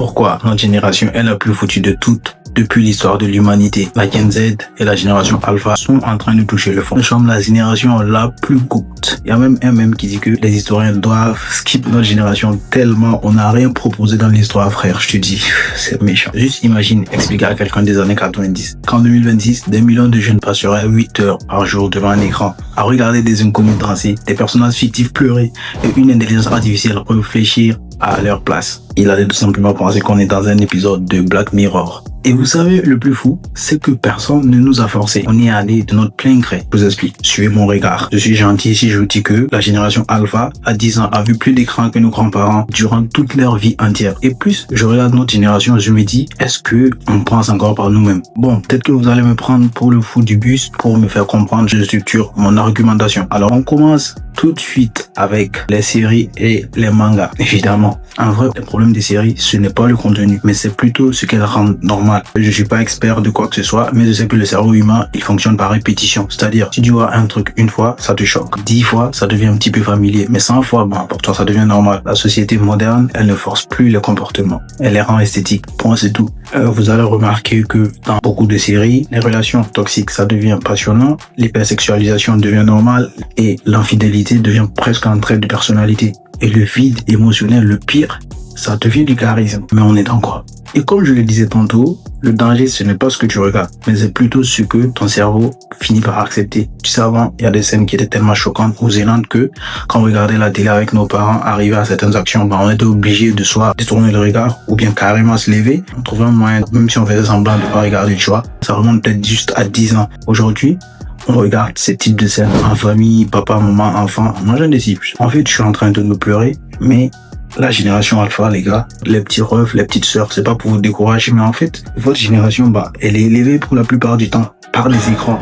Pourquoi notre génération est la plus foutue de toutes depuis l'histoire de l'humanité? La Gen Z et la génération Alpha sont en train de toucher le fond. Nous sommes la génération la plus courte. Il y a même un mème qui dit que les historiens doivent skip notre génération tellement on n'a rien proposé dans l'histoire, frère. Je te dis, c'est méchant. Juste imagine expliquer à quelqu'un des années 90 qu'en 2026, des millions de jeunes passeraient 8 heures par jour devant un écran à regarder des inconnus danser, des personnages fictifs pleurer et une intelligence artificielle réfléchir à leur place. Il allait tout simplement penser qu'on est dans un épisode de Black Mirror. Et vous savez, le plus fou, c'est que personne ne nous a forcé. On est allé de notre plein gré. Je vous explique. Suivez mon regard. Je suis gentil si je vous dis que la génération Alpha, à 10 ans, a vu plus d'écran que nos grands-parents durant toute leur vie entière. Et plus je regarde notre génération, je me dis, est-ce que on pense encore par nous-mêmes? Bon, peut-être que vous allez me prendre pour le fou du bus pour me faire comprendre, je structure mon argumentation. Alors, on commence tout de suite avec les séries et les mangas. Évidemment, en vrai, le problème des séries, ce n'est pas le contenu, mais c'est plutôt ce qu'elles rendent normal. Je suis pas expert de quoi que ce soit, mais je sais que le cerveau humain, il fonctionne par répétition. C'est-à-dire, si tu vois un truc une fois, ça te choque. 10 fois, ça devient un petit peu familier. Mais 100 fois, pour toi, ça devient normal. La société moderne, elle ne force plus les comportements. Elle les rend esthétiques. Point, c'est tout. Vous allez remarquer que dans beaucoup de séries, les relations toxiques, ça devient passionnant. L'hypersexualisation devient normale et l'infidélité devient presque un trait de personnalité. Et le vide émotionnel, le pire, ça devient du charisme. Mais on est dans quoi? Et comme je le disais tantôt, le danger, ce n'est pas ce que tu regardes, mais c'est plutôt ce que ton cerveau finit par accepter. Tu sais, avant, il y a des scènes qui étaient tellement choquantes ou gênantes que quand on regardait la télé avec nos parents arriver à certaines actions, on était obligé de soit détourner le regard ou bien carrément se lever. On trouvait un moyen, même si on faisait semblant de pas regarder, tu vois. Ça remonte peut-être juste à 10 ans. Aujourd'hui, on regarde ces types de scènes en famille, papa, maman, enfant, en mangeant des cibles. En fait, je suis en train de me pleurer, mais la génération Alpha, les gars, les petits refs, les petites sœurs, c'est pas pour vous décourager, mais en fait, votre génération, elle est élevée pour la plupart du temps par les écrans.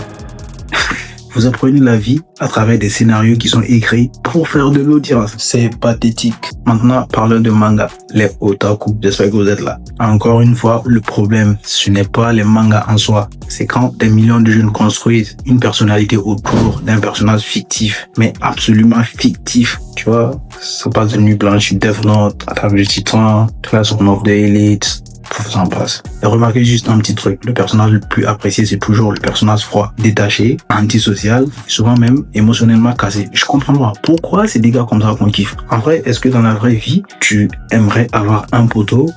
Vous apprenez la vie à travers des scénarios qui sont écrits pour faire de l'audience. C'est pathétique. Maintenant, parlons de manga. Les otaku, j'espère que vous êtes là. Encore une fois, le problème, ce n'est pas les mangas en soi. C'est quand des millions de jeunes construisent une personnalité autour d'un personnage fictif, mais absolument fictif. Tu vois, ça passe de Nuit Blanche, Death Note, Attaque des Titans, Classroom of the Elite, tout ça en passe. Et remarquez juste un petit truc, le personnage le plus apprécié, c'est toujours le personnage froid, détaché, antisocial, souvent même émotionnellement cassé. Je comprends pas. Pourquoi c'est des gars comme ça qu'on kiffe? En vrai, est-ce que dans la vraie vie, tu aimerais avoir un poteau,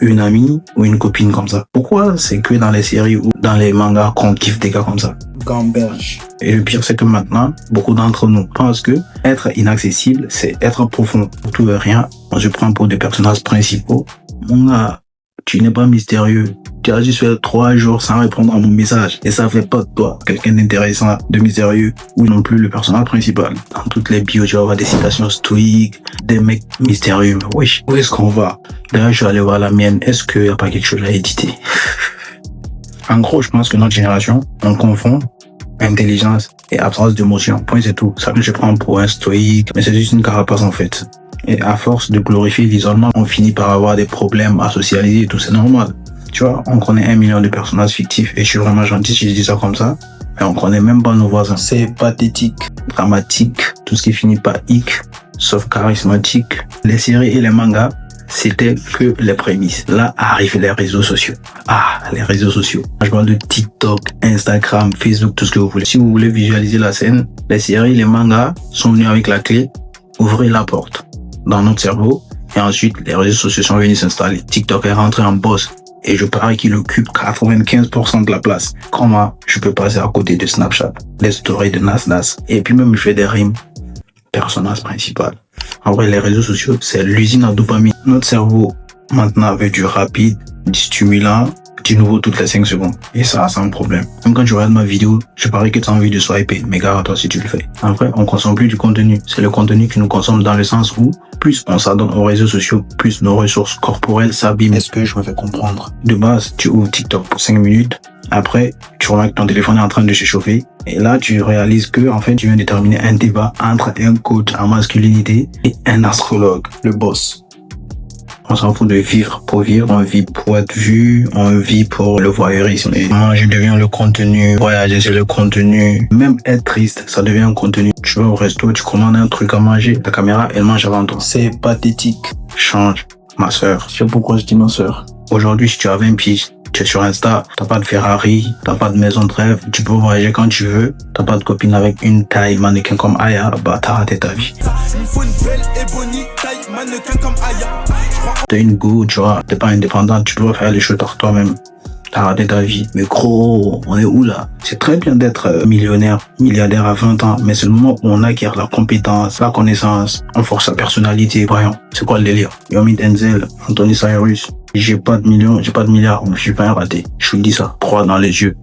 une amie ou une copine comme ça? Pourquoi c'est que dans les séries ou dans les mangas qu'on kiffe des gars comme ça? Gamberge. Et le pire, c'est que maintenant, beaucoup d'entre nous pensent que être inaccessible, c'est être profond. Pour tout et rien, on se prend pour des personnages principaux. Mon gars, tu n'es pas mystérieux. Tu as juste fait 3 jours sans répondre à mon message. Et ça fait pas de toi quelqu'un d'intéressant, de mystérieux, ou non plus le personnage principal. Dans toutes les bios, tu vas avoir des citations stoïques, des mecs mystérieux. Mais wesh, où est-ce qu'on va? D'ailleurs, je suis allé voir la mienne. Est-ce qu'il n'y a pas quelque chose à éditer? En gros, je pense que notre génération, on confond intelligence et absence d'émotion. Point, c'est tout. Ça que je prends pour un stoïque, mais c'est juste une carapace en fait. Et à force de glorifier l'isolement, on finit par avoir des problèmes à socialiser et tout, c'est normal. Tu vois, on connaît 1 million de personnages fictifs et je suis vraiment gentil si je dis ça comme ça. Mais on connaît même pas nos voisins. C'est pathétique, dramatique, tout ce qui finit par hic, sauf charismatique. Les séries et les mangas, c'était que les prémices. Là arrivent les réseaux sociaux. Les réseaux sociaux. Je parle de TikTok, Instagram, Facebook, tout ce que vous voulez. Si vous voulez visualiser la scène, les séries, les mangas sont venus avec la clé. Ouvrez la porte dans notre cerveau et ensuite les réseaux sociaux sont venus s'installer. TikTok est rentré en boss et je parie qu'il occupe 95% de la place. Comment je peux passer à côté de Snapchat, les stories de Nas et puis même je fais des rimes. Personnage principal. En vrai, les réseaux sociaux, c'est l'usine à dopamine. Notre cerveau maintenant veut du rapide, du stimulant, du nouveau toutes les 5 secondes. Et ça, c'est un problème. Même quand tu regardes ma vidéo, je parie que tu as envie de swiper. Mais gare à toi si tu le fais. En vrai, on consomme plus du contenu. C'est le contenu qui nous consomme dans le sens où plus on s'adonne aux réseaux sociaux, plus nos ressources corporelles s'abîment. Est-ce que je me fais comprendre? De base, tu ouvres TikTok pour 5 minutes. Après, tu remarques que ton téléphone est en train de se chauffer. Et là, tu réalises que, en fait, tu viens de terminer un débat entre un coach en masculinité et un astrologue, le boss. On s'en fout de vivre pour vivre, on vit pour être vu, on vit pour le voyeurisme. Et moi, je deviens le contenu, voyager c'est le contenu. Même être triste, ça devient un contenu. Tu vas au resto, tu commandes un truc à manger, ta caméra, elle mange avant toi. C'est pathétique. Change. ma sœur. Tu sais pourquoi je dis ma sœur? Aujourd'hui, si tu as 20 piges, tu es sur Insta, t'as pas de Ferrari, t'as pas de maison de rêve, tu peux voyager quand tu veux, t'as pas de copine avec une taille mannequin comme Aya, bah t'as raté ta vie. Il me faut une belle ébony, taille mannequin comme Aya. T'as une go, tu vois, t'es pas indépendant, tu dois faire les choses par toi-même. T'as raté ta vie. Mais gros, on est où là? C'est très bien d'être millionnaire, milliardaire à 20 ans, mais c'est le moment où on acquiert la compétence, la connaissance, on force sa personnalité. Voyons, c'est quoi le délire? Yomi Denzel, Anthony Cyrus, j'ai pas de millions, j'ai pas de milliards, je suis pas un raté. Je vous le dis ça, droit dans les yeux.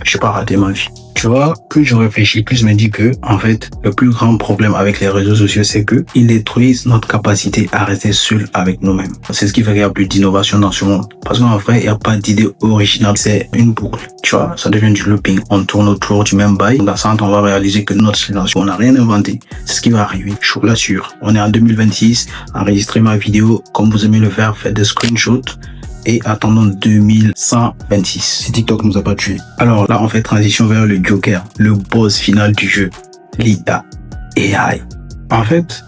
J'ai pas raté ma vie. Tu vois, plus je réfléchis, plus je me dis que, en fait, le plus grand problème avec les réseaux sociaux, c'est que ils détruisent notre capacité à rester seul avec nous-mêmes. C'est ce qui fait qu'il n'y a plus d'innovation dans ce monde. Parce qu'en vrai, il n'y a pas d'idée originale. C'est une boucle. Tu vois, ça devient du looping. On tourne autour du même bail. Dans 100 ans, on va réaliser que notre silence, on n'a rien inventé. C'est ce qui va arriver. Je vous l'assure. On est en 2026. Enregistrez ma vidéo comme vous aimez le faire. Faites des screenshots. Et attendons 2126. Si TikTok nous a pas tués. Alors là, on fait transition vers le Joker, le boss final du jeu, l'IA AI. En fait,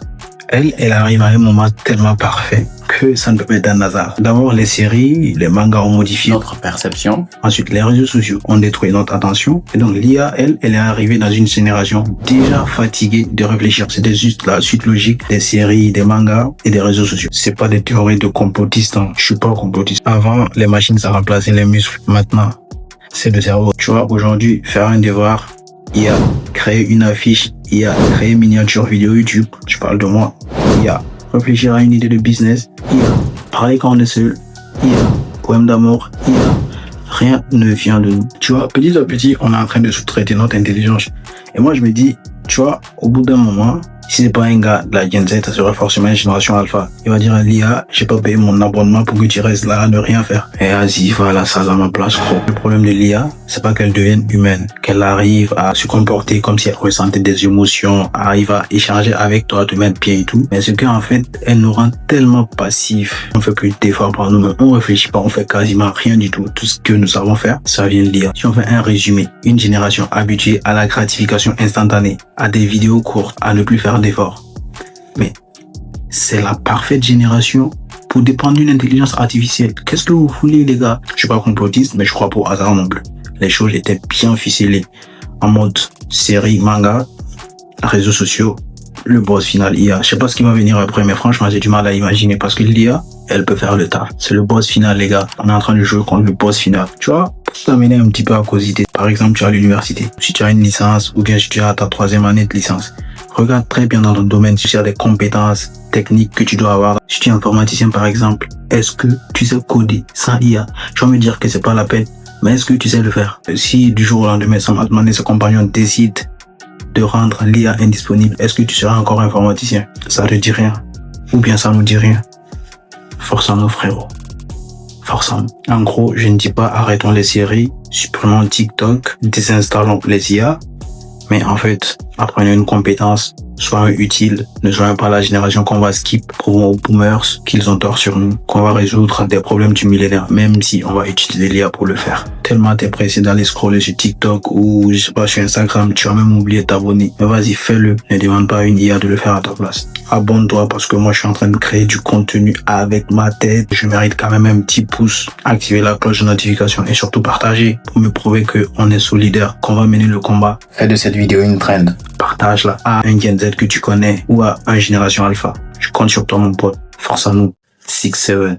elle arrive à un moment tellement parfait que ça ne peut pas être un hasard. D'abord, les séries, les mangas ont modifié notre perception. Ensuite, les réseaux sociaux ont détruit notre attention. Et donc, l'IA, elle est arrivée dans une génération déjà fatiguée de réfléchir. C'était juste la suite logique des séries, des mangas et des réseaux sociaux. C'est pas des théories de complotistes. Hein. Je suis pas complotiste. Avant, les machines, ça remplaçait les muscles. Maintenant, c'est le cerveau. Tu vois, aujourd'hui, faire un devoir, IA, créer une affiche, IA, créer une miniature vidéo YouTube. Je parle de moi. IA. Réfléchir à une idée de business, IA. Pareil quand on est seul, IA. Poème d'amour, IA. Rien ne vient de nous. Tu vois, petit à petit, on est en train de sous-traiter notre intelligence. Et moi, je me dis, tu vois, au bout d'un moment, si c'est pas un gars de la Gen Z, ça serait forcément une génération alpha. Il va dire à l'IA, j'ai pas payé mon abonnement pour que tu restes là à ne rien faire. Et vas-y, va à la salle à ma place, gros. Le problème de l'IA, c'est pas qu'elle devienne humaine, qu'elle arrive à se comporter comme si elle ressentait des émotions, arrive à échanger avec toi, te mettre bien et tout. Mais c'est qu'en fait, elle nous rend tellement passifs. On fait plus d'efforts par nous-mêmes. On réfléchit pas, on fait quasiment rien du tout. Tout ce que nous savons faire, ça vient de l'IA. Si on fait un résumé, une génération habituée à la gratification instantanée, à des vidéos courtes, à ne plus faire d'efforts. Mais c'est la parfaite génération pour dépendre d'une intelligence artificielle. Qu'est-ce que vous voulez, les gars? Je suis pas complotiste, mais je crois pas au hasard non plus. Les choses étaient bien ficelées. En mode série, manga, réseaux sociaux, le boss final IA. Je sais pas ce qui va venir après, mais franchement, j'ai du mal à imaginer parce que l'IA, elle peut faire le taf. C'est le boss final, les gars. On est en train de jouer contre le boss final. Tu vois, pour t'amener un petit peu à causer. Par exemple, tu es à l'université. Si tu as une licence ou bien si tu as ta 3e année de licence, regarde très bien dans ton domaine si tu as des compétences techniques que tu dois avoir. Si tu es informaticien, par exemple, est-ce que tu sais coder sans IA? Je vais me dire que c'est pas la peine, mais est-ce que tu sais le faire? Si du jour au lendemain, son demandé ses compagnons décide de rendre l'IA indisponible, est-ce que tu seras encore informaticien? Ça te dit rien. Ou bien ça nous dit rien. Force à nous, frérot. Force à nous. En gros, je ne dis pas arrêtons les séries, supprimons TikTok, désinstallons les IA, mais en fait, apprenez une compétence, soyons utiles, ne soyons pas la génération qu'on va skip, prouvons aux boomers qu'ils ont tort sur nous, qu'on va résoudre des problèmes du millénaire, même si on va utiliser l'IA pour le faire. Tellement t'es pressé d'aller scroller sur TikTok ou, je sais pas, sur Instagram, tu vas même oublier de t'abonner. Mais vas-y, fais-le. Ne demande pas à une IA de le faire à ta place. Abonne-toi parce que moi, je suis en train de créer du contenu avec ma tête. Je mérite quand même un petit pouce. Activez la cloche de notification et surtout partager pour me prouver qu'on est solidaire, qu'on va mener le combat. Fais de cette vidéo une trend. Partage-la à un Gen Z que tu connais ou à une génération alpha. Je compte sur toi, mon pote. Force à nous. 6-7.